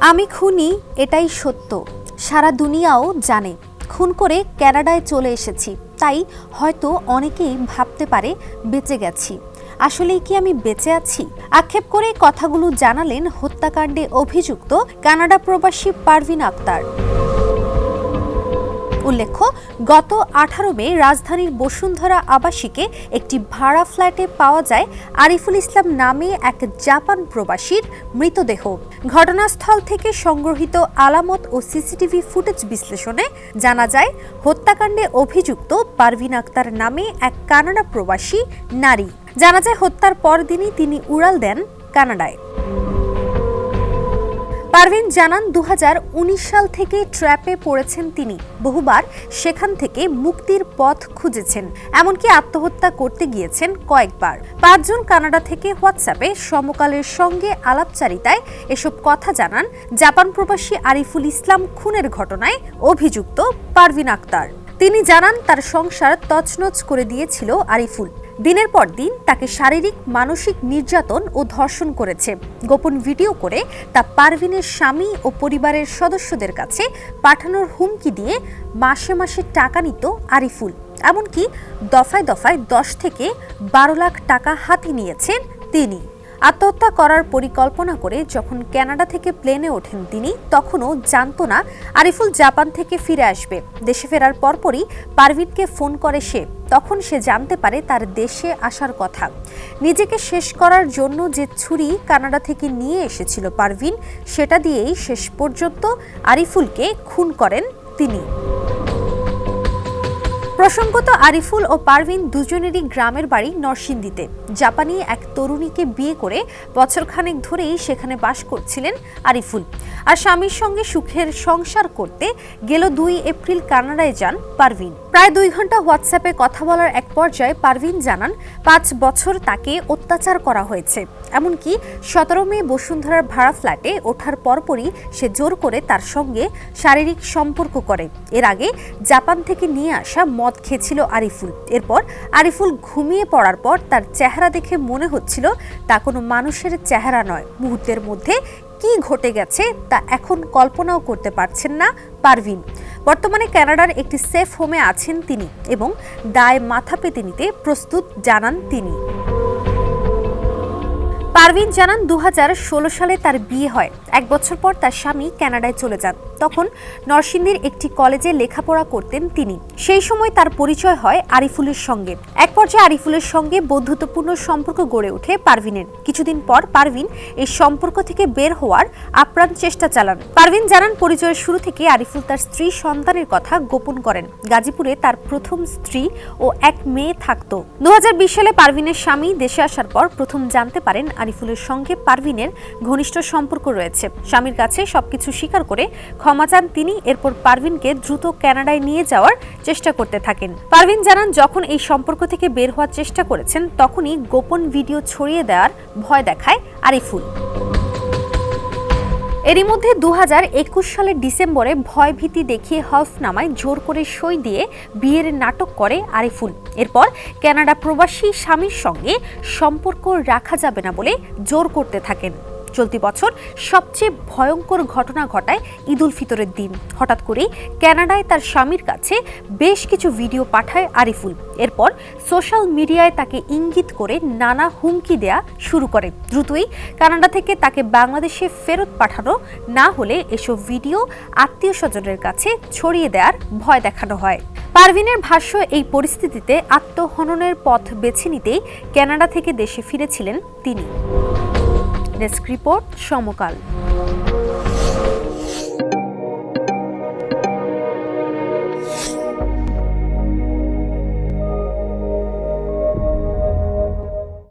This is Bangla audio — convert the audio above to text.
আমি খুনি, এটাই সত্য। সারা দুনিয়াও জানে। খুন করে কানাডায় চলে এসেছি, তাই হয়তো অনেকেই ভাবতে পারে বেঁচে গেছি। আসলেই কি আমি বেঁচে আছি? আক্ষেপ করে কথাগুলো জানালেন হত্যাকাণ্ডে অভিযুক্ত কানাডা প্রবাসী পারভিন আক্তার। উল্লেখ্য, গত 18 মে রাজধানীর বসুন্ধরা আবাসিকে একটি ভাড়া ফ্ল্যাটে পাওয়া যায় আরিফুল ইসলাম নামে এক জাপান প্রবাসীর মৃতদেহ। ঘটনাস্থল থেকে সংগ্রহীত আলামত ও সিসিটিভি ফুটেজ বিশ্লেষণে জানা যায়, হত্যাকাণ্ডে অভিযুক্ত পারভিন আক্তার নামে এক কানাডা প্রবাসী নারী। জানা যায়, হত্যার পরদিনই তিনি উড়াল দেন কানাডায়। পারভিন জানান, 2019 সাল থেকে ট্র্যাপে পড়েছেন তিনি। বহুবার সেখান থেকে মুক্তির পথ খুঁজেছেন, এমনকি আত্মহত্যা করতে গিয়েছেন কয়েকবার। 5 জন কানাডা থেকে হোয়াটসঅ্যাপে সমকালের সঙ্গে আলাপচারিতায় এসব কথা জানান জাপান প্রবাসী আরিফুল ইসলাম খুনের ঘটনায় অভিযুক্ত পারভিন আক্তার। তিনি জানান, তার সংসার তছনছ করে দিয়েছিল আরিফুল। দিনের পর দিন তাকে শারীরিক মানসিক নির্যাতন ও ধর্ষণ করেছে। গোপন ভিডিও করে তা পারভিনের স্বামী ও পরিবারের সদস্যদের কাছে পাঠানোর হুমকি দিয়ে মাসে মাসে টাকা নিত আরিফুল। এমনকি দফায় দফায় 10 থেকে 12 লাখ টাকা হাতে নিয়েছেন তিনি। আত্মহত্যা করার পরিকল্পনা করে যখন কানাডা থেকে প্লেনে ওঠেন তিনি, তখনও জানত না আরিফুল জাপান থেকে ফিরে আসবে। দেশে ফেরার পরপরই পারভিনকে ফোন করে সে। তখন সে জানতে পারে তার দেশে আসার কথা। নিজেকে শেষ করার জন্য যে ছুরি কানাডা থেকে নিয়ে এসেছিল পারভিন, সেটা দিয়েই শেষ পর্যন্ত আরিফুলকে খুন করেন তিনি। প্রসঙ্গত, আরিফুল ও পারভিন দুজনেরই গ্রামের বাড়ি নরসিংদীতে। জাপানি এক তরুণীকে বিয়ে করে বছরখানেক ধরেই সেখানে বাস করছিলেন আরিফুল। আর স্বামীর সঙ্গে সুখের সংসার করতে গেল 2 এপ্রিল কানাডায় যান পারভিন। প্রায় 2 ঘন্টা হোয়াটসঅ্যাপে কথা বলার এক পর্যায়ে পারভিন জানান, 5 বছর তাকে অত্যাচার করা হয়েছে। এমনকি 17 মে বসুন্ধরার ভাড়া ফ্ল্যাটে ওঠার পরপরই সে জোর করে তার সঙ্গে শারীরিক সম্পর্ক করে। এর আগে জাপান থেকে নিয়ে আসা মদ খেয়েছিল আরিফুল। এরপর আরিফুল ঘুমিয়ে পড়ার পর তার চেহারা দেখে মনে হচ্ছিল তা কোনো মানুষের চেহারা নয়। মুহূর্তের মধ্যে কি ঘটে গেছে তা এখন কল্পনাও করতে পারছেন না পারভিন। বর্তমানে কানাডার একটি সেফ হোমে আছেন তিনি এবং দায় মাথা পেতে নিতে প্রস্তুত, জানান তিনি। পারভিন জানান, 2016 সালে তার বিয়ে হয়। 1 বছর পর তার স্বামী কানাডায় চলে যান। তখন নরসিংদীর একটি কলেজে লেখাপড়া করতেন তিনি। সেই সময় তার পরিচয় হয় আরিফুলের সঙ্গে। এক পর্যায়ে আরিফুলের সঙ্গে বন্ধুত্বপূর্ণ সম্পর্ক গড়ে ওঠে পারভিনের। কিছুদিন পর পারভিন এই সম্পর্ক থেকে বের হওয়ার আপ্রাণ চেষ্টা চালান। পারভিন জানান, পরিচয়ের শুরু থেকে আরিফুল তার স্ত্রী সন্তানের কথা গোপন করেন। গাজীপুরে তার প্রথম স্ত্রী ও এক মেয়ে থাকত। 2020 সালে পারভিনের স্বামী দেশে আসার পর প্রথম জানতে পারেন আরিফুলের সঙ্গে পারভিনের ঘনিষ্ঠ সম্পর্ক রয়েছে। স্বামীর কাছে সবকিছু স্বীকার করে ক্ষমা চান তিনি। এরপর পারভিনকে দ্রুত কানাডায় নিয়ে যাওয়ার চেষ্টা করতে থাকেন। পারভিন জানান, যখন এই সম্পর্ক থেকে বের হওয়ার চেষ্টা করেছেন, তখনই গোপন ভিডিও ছড়িয়ে দেওয়ার ভয় দেখায় আরিফুল। এরই মধ্যে 2021 সালের ডিসেম্বরে ভয়ভীতি দেখিয়ে হলফনামায় জোর করে সই দিয়ে বিয়ের নাটক করে আরিফুল। এরপর কানাডা প্রবাসী স্বামীর সঙ্গে সম্পর্ক রাখা যাবে না বলে জোর করতে থাকেন। চলতি বছর সবচেয়ে ভয়ঙ্কর ঘটনা ঘটায় ঈদ উল ফিতরের দিন। হঠাৎ করেই কানাডায় তার স্বামীর কাছে বেশ কিছু ভিডিও পাঠায় আরিফুল। এরপর সোশ্যাল মিডিয়ায় তাকে ইঙ্গিত করে নানা হুমকি দেয়া শুরু করে। দ্রুতই কানাডা থেকে তাকে বাংলাদেশে ফেরত পাঠানো না হলে এসব ভিডিও আত্মীয় স্বজনের কাছে ছড়িয়ে দেওয়ার ভয় দেখানো হয়। পারভিনের ভাষ্য, এই পরিস্থিতিতে আত্মহননের পথ বেছে নিতেই কানাডা থেকে দেশে ফিরেছিলেন তিনি। ডেস্ক রিপোর্ট, সমকাল।